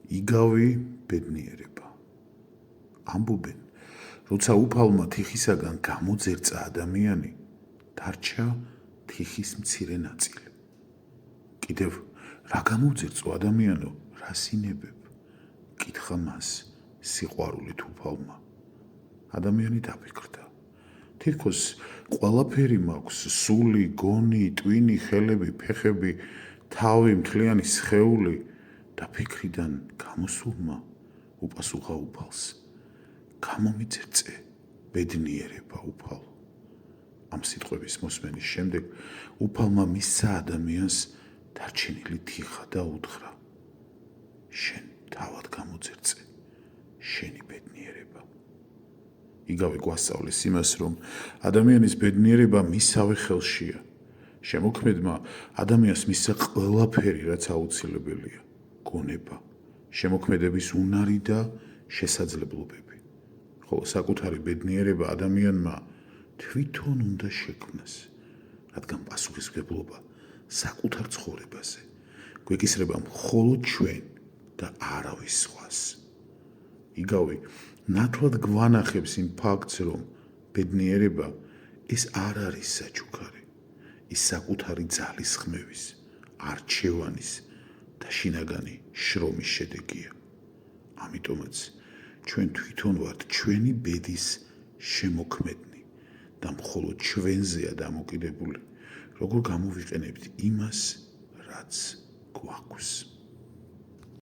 იგავი ბედნიერება. ამბობენ, როცა უფალმა თიხისაგან გამოძერწა ადამიანი, დარჩა თიხის მცირე ნაწილი. კიდევ რა გამოძერწო ადამიანო, რა სინებებ? კითხა მას სიყვარულით უფალმა. ადამიანი დაფიქრდა. თითქოს ყველაფერი მაქვს, სული, გონი, ტვინი, ხელები, ფეხები, თავი, მთლიანი სხეული და ფიქრიდან გამოსულმა უპასუხა უფალს. გამომიძერწე ბედნიერება უფალ. ამ სიტყვების მოსმენის შემდეგ უფალმა მისცა ადამიანს დარჩენილი თიხა და უთხრა: შენ თავად გამოძერწე შენი ბედნიერება. იგავი გვასწავლეს იმას, რომ ადამიანის ბედნიერება მისავე ხელშია. შემოქმედმა ადამიანს მისცა ყველაფერი, რაც აუცილებელია: გონება, შემოქმედების უნარი და შესაძლებლობები. ხოლო საკუთარი ბედნიერება ადამიანმა თვითონ უნდა შექმნას, რადგან პასუხისმგებლობა საკუთარ ცხოვრებაზე გვეკისრება მხოლოდ ჩვენ და არავის სხვას. იგავი ნათლად გვანახებს იმ ფაქტს, რომ ბედნიერება ეს არ არის საჩუქარი, ის საკუთარი ძალის ხმევის, არჩევანის და შინაგანი შრომის შედეგია. ამიტომაც ჩვენ თვითონ ვართ ჩვენი ბედის შემოქმედნი და მხოლოდ ჩვენზეა დამოკიდებული, როგორ გამოვიყენებთ იმას, რაც გვაქვს.